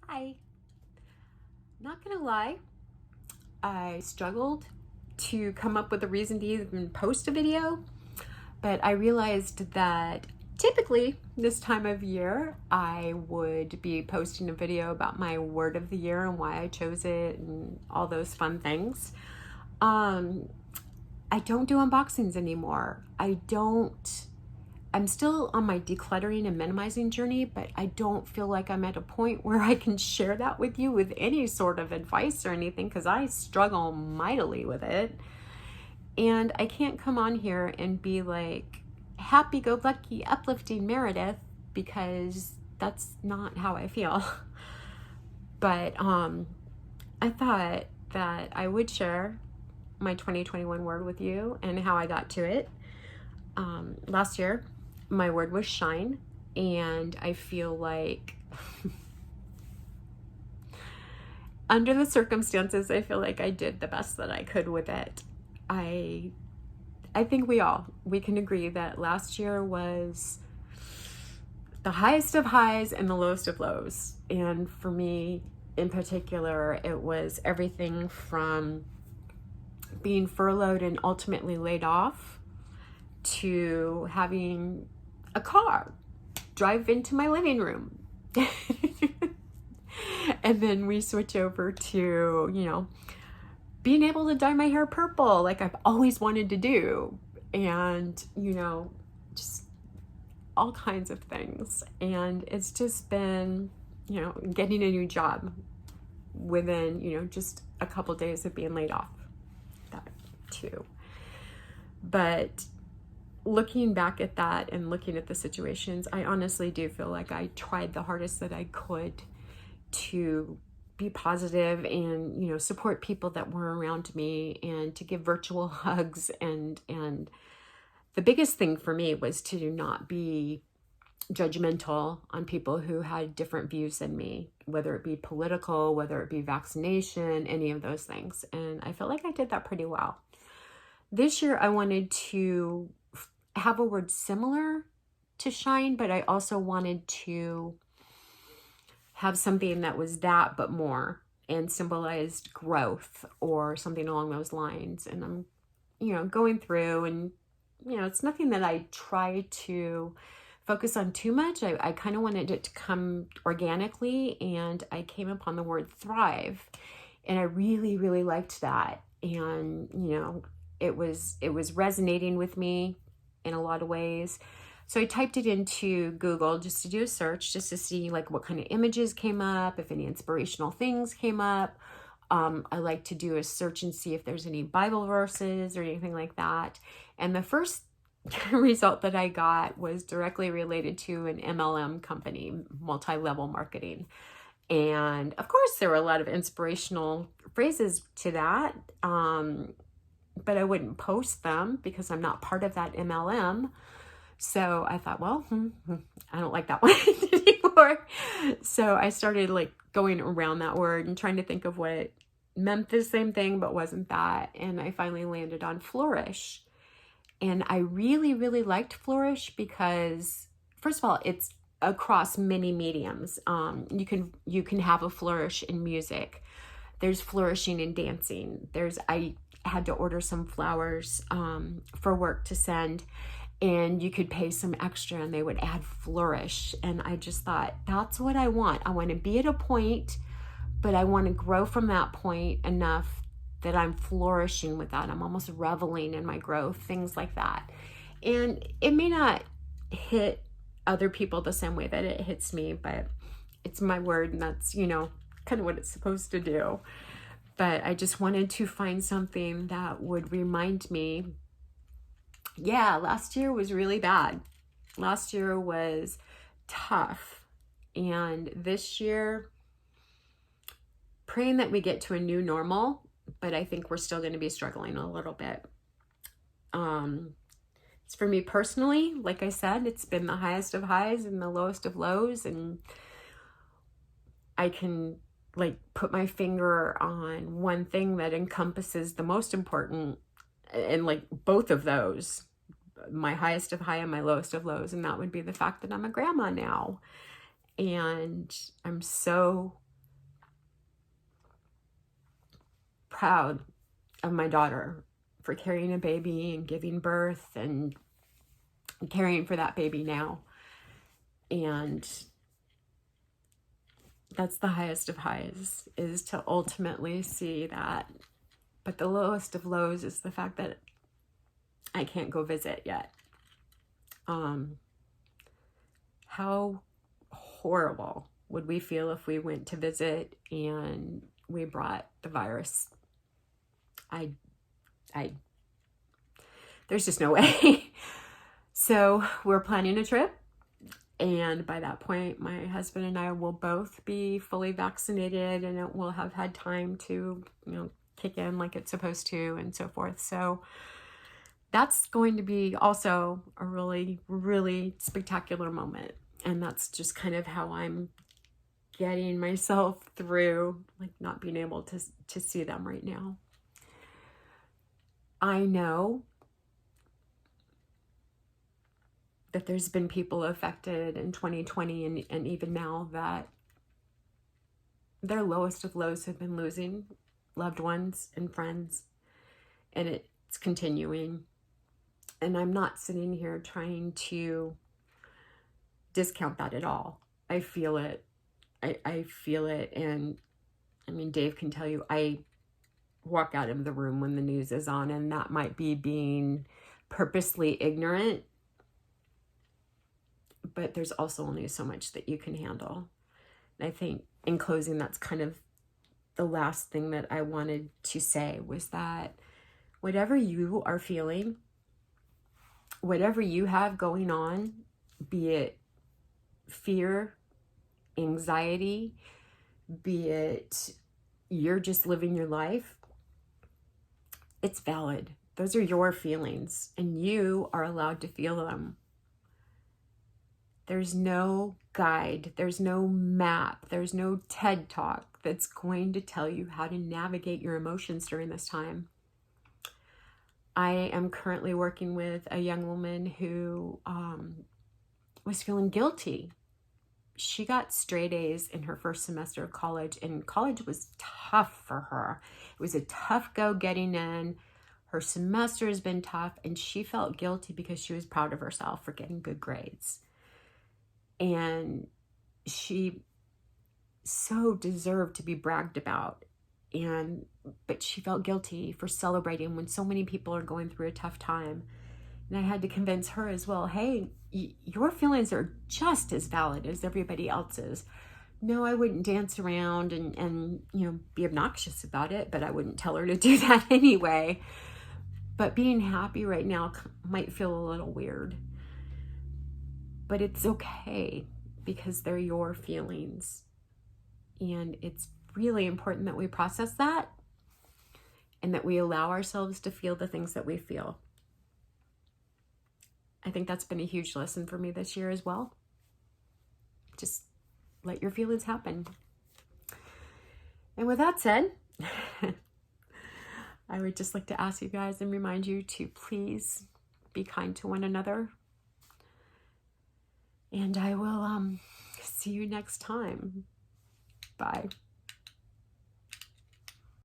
Hi. Not gonna lie, I struggled to come up with a reason to even post a video, but I realized that typically this time of year I would be posting a video about my word of the year and why I chose it and all those fun things. Um, I don't do unboxings anymore. I'm still on my decluttering and minimizing journey, but I don't feel like I'm at a point where I can share that with you with any sort of advice or anything, because I struggle mightily with it. And I can't come on here and be like happy-go-lucky, uplifting Meredith, because that's not how I feel. But I thought that I would share my 2021 word with you and how I got to it. Last year, my word was shine, and I feel like under the circumstances, I feel like I did the best that I could with it. I think we can agree that last year was the highest of highs and the lowest of lows. And for me in particular, it was everything from being furloughed and ultimately laid off to having a car drive into my living room. And then we switch over to, being able to dye my hair purple like I've always wanted to do. And, just all kinds of things. And it's just been, getting a new job within, just a couple days of being laid off. That too. But looking back at that and looking at the situations, I honestly do feel like I tried the hardest that I could to be positive and, support people that were around me and to give virtual hugs. And the biggest thing for me was to not be judgmental on people who had different views than me, whether it be political, whether it be vaccination, any of those things. And I felt like I did that pretty well. This year, I wanted to have a word similar to shine, but I also wanted to have something that was that but more and symbolized growth or something along those lines. And I'm going through, and it's nothing that I try to focus on too much. I kind of wanted it to come organically, and I came upon the word thrive, and I really, really liked that. And it was resonating with me in a lot of ways. So I typed it into Google just to do a search, just to see like what kind of images came up, if any inspirational things came up. I like to do a search and see if there's any Bible verses or anything like that. And the first result that I got was directly related to an MLM company, multi-level marketing. And of course, there were a lot of inspirational phrases to that. But I wouldn't post them because I'm not part of that MLM. So I thought, well, I don't like that one anymore. So I started like going around that word and trying to think of what it meant the same thing, but wasn't that. And I finally landed on flourish. And I really, really liked flourish because, first of all, it's across many mediums. You can have a flourish in music. There's flourishing in dancing. I had to order some flowers for work to send, and you could pay some extra and they would add flourish. And I just thought, that's what I want. I want to be at a point, but I want to grow from that point enough that I'm flourishing with that. I'm almost reveling in my growth, things like that. And it may not hit other people the same way that it hits me, but it's my word, and that's, kind of what it's supposed to do. But I just wanted to find something that would remind me, yeah, last year was really bad. Last year was tough. And this year, praying that we get to a new normal, but I think we're still going to be struggling a little bit. It's for me personally, like I said, it's been the highest of highs and the lowest of lows. And I can like put my finger on one thing that encompasses the most important, and like both of those, my highest of high and my lowest of lows. And that would be the fact that I'm a grandma now. And I'm so proud of my daughter for carrying a baby and giving birth and caring for that baby now. And that's the highest of highs, is to ultimately see that. But the lowest of lows is the fact that I can't go visit yet. How horrible would we feel if we went to visit and we brought the virus? There's just no way. So we're planning a trip. And by that point, my husband and I will both be fully vaccinated, and it will have had time to, kick in like it's supposed to, and so forth. So that's going to be also a really, really spectacular moment. And that's just kind of how I'm getting myself through, like, not being able to see them right now. I know that there's been people affected in 2020 and even now that their lowest of lows have been losing loved ones and friends, and it's continuing. And I'm not sitting here trying to discount that at all. I feel it. I feel it. And I mean, Dave can tell you, I walk out of the room when the news is on, and that might be being purposely ignorant, but there's also only so much that you can handle. And I think in closing, that's kind of the last thing that I wanted to say, was that whatever you are feeling, whatever you have going on, be it fear, anxiety, be it you're just living your life, it's valid. Those are your feelings, and you are allowed to feel them. There's no guide, there's no map, there's no TED Talk that's going to tell you how to navigate your emotions during this time. I am currently working with a young woman who was feeling guilty. She got straight A's in her first semester of college, and college was tough for her. It was a tough go getting in. Her semester has been tough, and she felt guilty because she was proud of herself for getting good grades. And she so deserved to be bragged about. But she felt guilty for celebrating when so many people are going through a tough time. And I had to convince her as well, hey, your feelings are just as valid as everybody else's. No, I wouldn't dance around and be obnoxious about it, but I wouldn't tell her to do that anyway. But being happy right now might feel a little weird. But it's okay, because they're your feelings. And it's really important that we process that, and that we allow ourselves to feel the things that we feel. I think that's been a huge lesson for me this year as well. Just let your feelings happen. And with that said, I would just like to ask you guys and remind you to please be kind to one another. And I will see you next time. Bye.